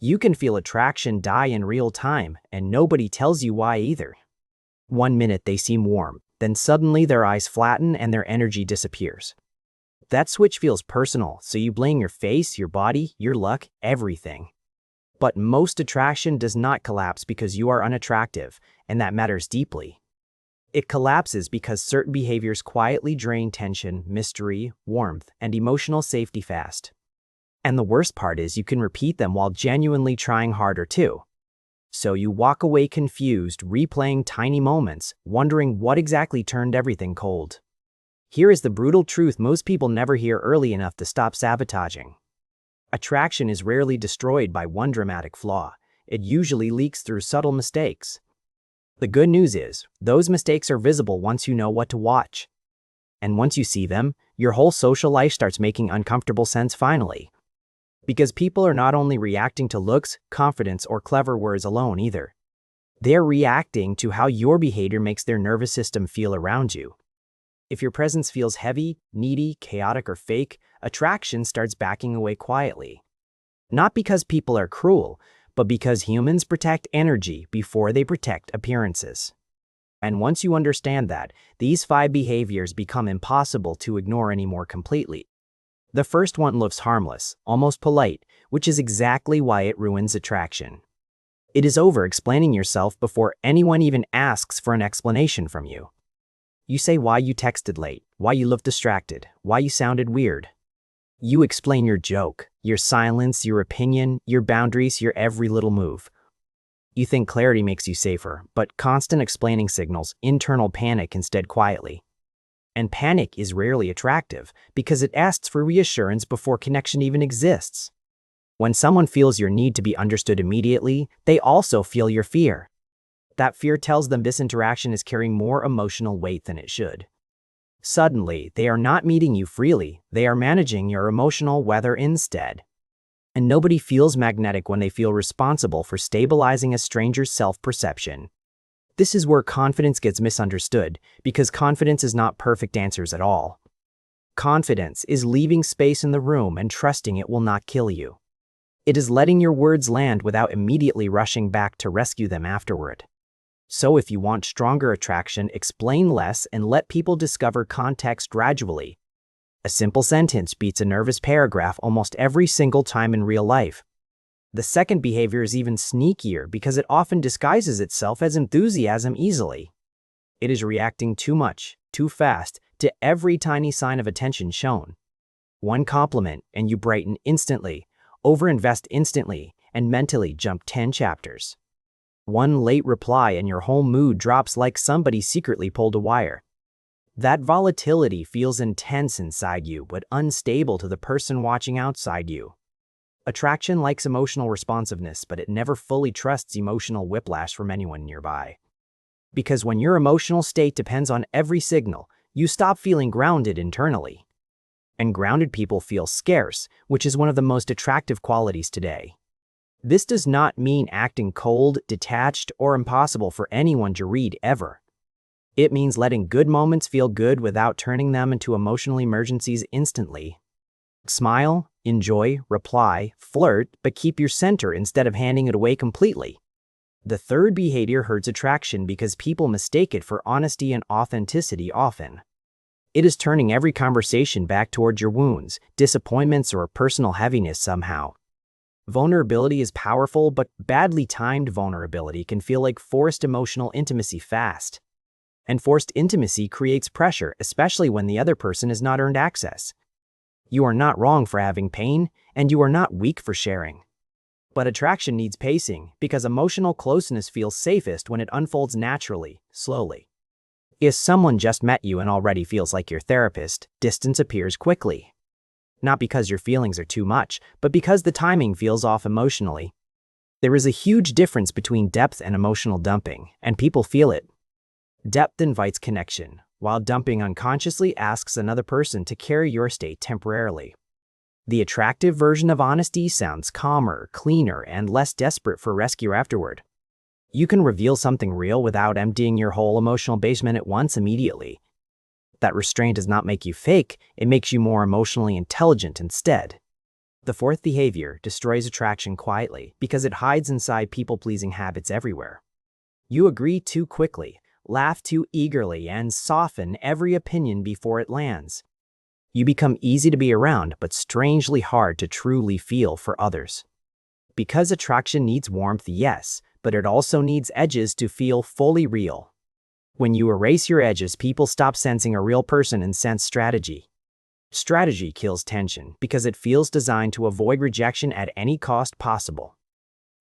You can feel attraction die in real time, and nobody tells you why either. One minute they seem warm, then suddenly their eyes flatten and their energy disappears. That switch feels personal, so you blame your face, your body, your luck, everything. But most attraction does not collapse because you are unattractive, and that matters deeply. It collapses because certain behaviors quietly drain tension, mystery, warmth, and emotional safety fast. And the worst part is you can repeat them while genuinely trying harder too. So you walk away confused, replaying tiny moments, wondering what exactly turned everything cold. Here is the brutal truth most people never hear early enough to stop sabotaging. Attraction is rarely destroyed by one dramatic flaw. It usually leaks through subtle mistakes. The good news is, those mistakes are visible once you know what to watch. And once you see them, your whole social life starts making uncomfortable sense finally. Because people are not only reacting to looks, confidence, or clever words alone either. They're reacting to how your behavior makes their nervous system feel around you. If your presence feels heavy, needy, chaotic, or fake, attraction starts backing away quietly. Not because people are cruel, but because humans protect energy before they protect appearances. And once you understand that, these 5 behaviors become impossible to ignore anymore completely. The first one looks harmless, almost polite, which is exactly why it ruins attraction. It is over-explaining yourself before anyone even asks for an explanation from you. You say why you texted late, why you looked distracted, why you sounded weird. You explain your joke, your silence, your opinion, your boundaries, your every little move. You think clarity makes you safer, but constant explaining signals internal panic instead quietly. And panic is rarely attractive because it asks for reassurance before connection even exists. When someone feels your need to be understood immediately, they also feel your fear. That fear tells them this interaction is carrying more emotional weight than it should. Suddenly, they are not meeting you freely, they are managing your emotional weather instead. And nobody feels magnetic when they feel responsible for stabilizing a stranger's self-perception. This is where confidence gets misunderstood, because confidence is not perfect answers at all. Confidence is leaving space in the room and trusting it will not kill you. It is letting your words land without immediately rushing back to rescue them afterward. So if you want stronger attraction, explain less and let people discover context gradually. A simple sentence beats a nervous paragraph almost every single time in real life. The second behavior is even sneakier because it often disguises itself as enthusiasm easily. It is reacting too much, too fast, to every tiny sign of attention shown. One compliment and you brighten instantly, overinvest instantly, and mentally jump 10 chapters. One late reply and your whole mood drops like somebody secretly pulled a wire. That volatility feels intense inside you, but unstable to the person watching outside you. Attraction likes emotional responsiveness, but it never fully trusts emotional whiplash from anyone nearby. Because when your emotional state depends on every signal, you stop feeling grounded internally. And grounded people feel scarce, which is one of the most attractive qualities today. This does not mean acting cold, detached, or impossible for anyone to read ever. It means letting good moments feel good without turning them into emotional emergencies instantly. Smile, enjoy, reply, flirt, but keep your center instead of handing it away completely. The third behavior hurts attraction because people mistake it for honesty and authenticity often. It is turning every conversation back towards your wounds, disappointments, or personal heaviness somehow. Vulnerability is powerful, but badly timed vulnerability can feel like forced emotional intimacy fast. And forced intimacy creates pressure, especially when the other person has not earned access. You are not wrong for having pain, and you are not weak for sharing. But attraction needs pacing, because emotional closeness feels safest when it unfolds naturally, slowly. If someone just met you and already feels like your therapist, distance appears quickly. Not because your feelings are too much, but because the timing feels off emotionally. There is a huge difference between depth and emotional dumping, and people feel it. Depth invites connection, while dumping unconsciously asks another person to carry your state temporarily. The attractive version of honesty sounds calmer, cleaner, and less desperate for rescue afterward. You can reveal something real without emptying your whole emotional basement at once immediately. That restraint does not make you fake, it makes you more emotionally intelligent instead. The fourth behavior destroys attraction quietly because it hides inside people-pleasing habits everywhere. You agree too quickly, laugh too eagerly, and soften every opinion before it lands. You become easy to be around, but strangely hard to truly feel for others. Because attraction needs warmth, yes, but it also needs edges to feel fully real. When you erase your edges, people stop sensing a real person and sense strategy. Strategy kills tension because it feels designed to avoid rejection at any cost possible.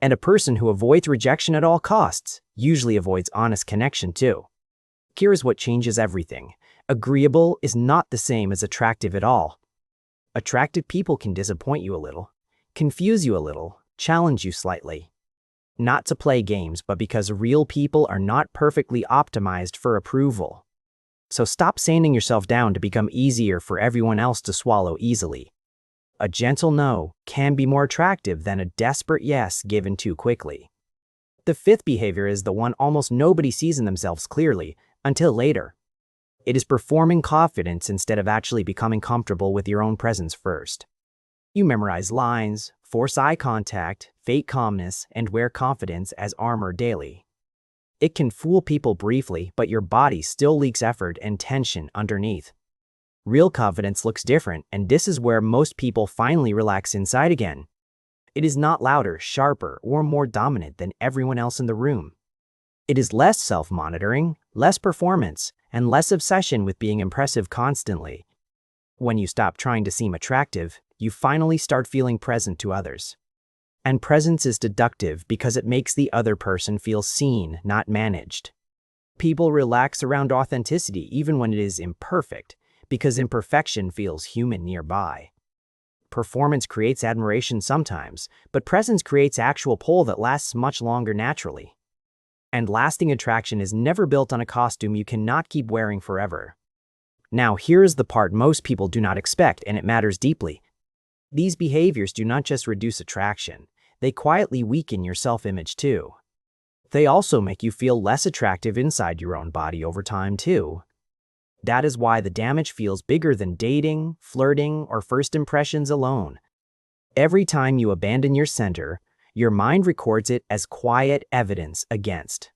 And a person who avoids rejection at all costs usually avoids honest connection too. Here's what changes everything. Agreeable is not the same as attractive at all. Attractive people can disappoint you a little, confuse you a little, challenge you slightly. Not to play games, but because real people are not perfectly optimized for approval. So stop sanding yourself down to become easier for everyone else to swallow easily. A gentle no can be more attractive than a desperate yes given too quickly. The fifth behavior is the one almost nobody sees in themselves clearly until later. It is performing confidence instead of actually becoming comfortable with your own presence first. You memorize lines, force eye contact, fake calmness, and wear confidence as armor daily. It can fool people briefly, but your body still leaks effort and tension underneath. Real confidence looks different, and this is where most people finally relax inside again. It is not louder, sharper, or more dominant than everyone else in the room. It is less self-monitoring, less performance, and less obsession with being impressive constantly. When you stop trying to seem attractive, you finally start feeling present to others. And presence is seductive because it makes the other person feel seen, not managed. People relax around authenticity even when it is imperfect, because imperfection feels human nearby. Performance creates admiration sometimes, but presence creates actual pull that lasts much longer naturally. And lasting attraction is never built on a costume you cannot keep wearing forever. Now, here is the part most people do not expect, and it matters deeply. These behaviors do not just reduce attraction, they quietly weaken your self-image too. They also make you feel less attractive inside your own body over time too. That is why the damage feels bigger than dating, flirting, or first impressions alone. Every time you abandon your center, your mind records it as quiet evidence against.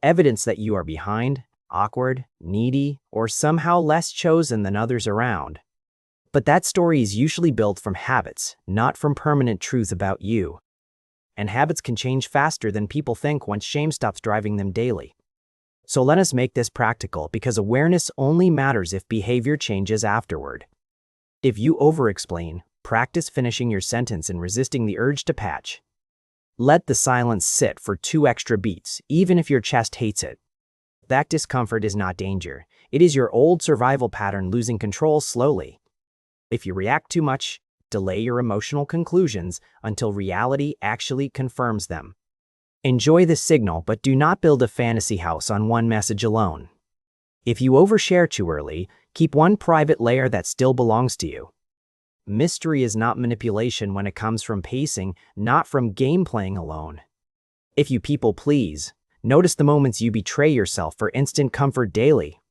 Evidence that you are behind, awkward, needy, or somehow less chosen than others around. But that story is usually built from habits, not from permanent truth about you. And habits can change faster than people think once shame stops driving them daily. So let us make this practical, because awareness only matters if behavior changes afterward. If you over-explain, practice finishing your sentence and resisting the urge to patch. Let the silence sit for 2 extra beats, even if your chest hates it. That discomfort is not danger. It is your old survival pattern losing control slowly. If you react too much, delay your emotional conclusions until reality actually confirms them. Enjoy the signal, but do not build a fantasy house on one message alone. If you overshare too early, keep one private layer that still belongs to you. Mystery is not manipulation when it comes from pacing, not from game playing alone. If you people please, notice the moments you betray yourself for instant comfort daily.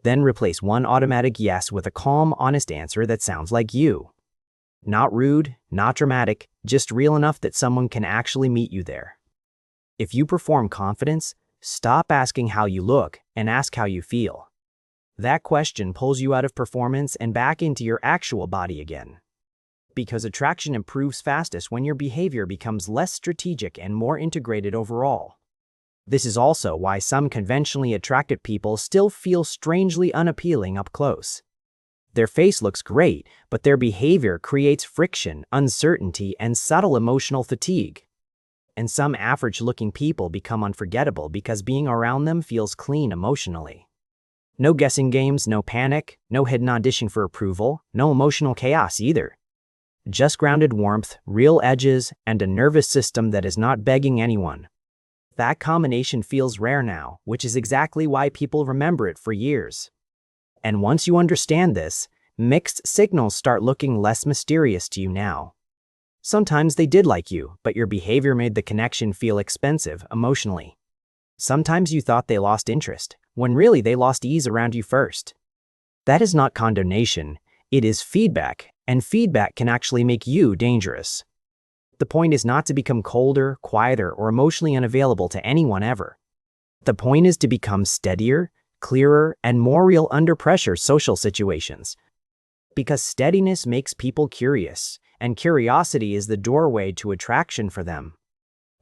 Then replace one automatic yes with a calm, honest answer that sounds like you. Not rude, not dramatic, just real enough that someone can actually meet you there. If you perform confidence, stop asking how you look and ask how you feel. That question pulls you out of performance and back into your actual body again. Because attraction improves fastest when your behavior becomes less strategic and more integrated overall. This is also why some conventionally attractive people still feel strangely unappealing up close. Their face looks great, but their behavior creates friction, uncertainty, and subtle emotional fatigue. And some average-looking people become unforgettable because being around them feels clean emotionally. No guessing games, no panic, no hidden audition for approval, no emotional chaos either. Just grounded warmth, real edges, and a nervous system that is not begging anyone. That combination feels rare now, which is exactly why people remember it for years. And once you understand this, mixed signals start looking less mysterious to you now. Sometimes they did like you, but your behavior made the connection feel expensive emotionally. Sometimes you thought they lost interest, when really they lost ease around you first. That is not condemnation, it is feedback, And feedback can actually make you dangerous. The point is not to become colder, quieter, or emotionally unavailable to anyone ever. The point is to become steadier, clearer, and more real under pressure social situations. Because steadiness makes people curious, and curiosity is the doorway to attraction for them.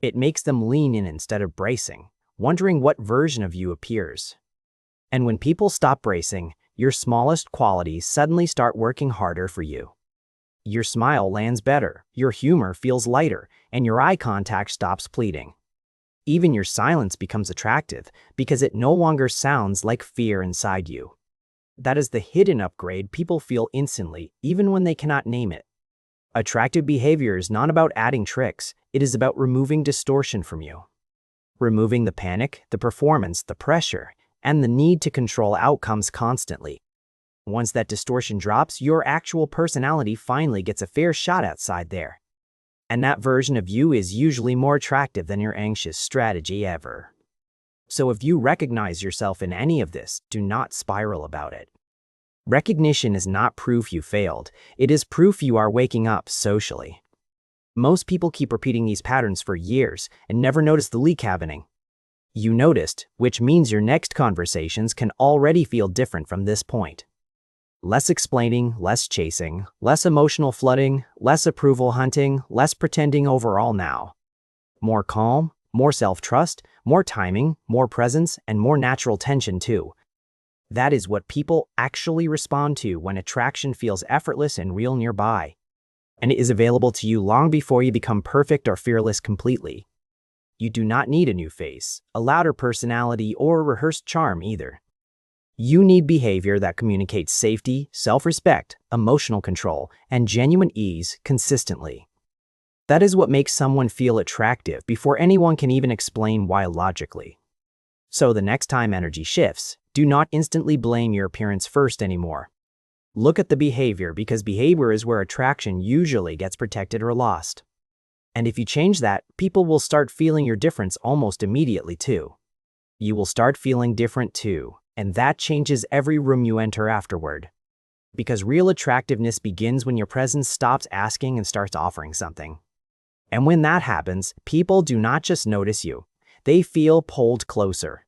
It makes them lean in instead of bracing, wondering what version of you appears. And when people stop bracing, your smallest qualities suddenly start working harder for you. Your smile lands better, your humor feels lighter, and your eye contact stops pleading. Even your silence becomes attractive because it no longer sounds like fear inside you. That is the hidden upgrade people feel instantly, even when they cannot name it. Attractive behavior is not about adding tricks, it is about removing distortion from you. Removing the panic, the performance, the pressure, and the need to control outcomes constantly. Once that distortion drops, your actual personality finally gets a fair shot outside there. And that version of you is usually more attractive than your anxious strategy ever. So if you recognize yourself in any of this, do not spiral about it. Recognition is not proof you failed, it is proof you are waking up socially. Most people keep repeating these patterns for years and never notice the leak happening. You noticed, which means your next conversations can already feel different from this point. Less explaining, less chasing, less emotional flooding, less approval hunting, less pretending overall now. More calm, more self-trust, more timing, more presence, and more natural tension too. That is what people actually respond to when attraction feels effortless and real nearby. And it is available to you long before you become perfect or fearless completely. You do not need a new face, a louder personality, or a rehearsed charm either. You need behavior that communicates safety, self-respect, emotional control, and genuine ease consistently. That is what makes someone feel attractive before anyone can even explain why logically. So the next time energy shifts, do not instantly blame your appearance first anymore. Look at the behavior because behavior is where attraction usually gets protected or lost. And if you change that, people will start feeling your difference almost immediately too. You will start feeling different too, and that changes every room you enter afterward. Because real attractiveness begins when your presence stops asking and starts offering something. And when that happens, people do not just notice you, they feel pulled closer.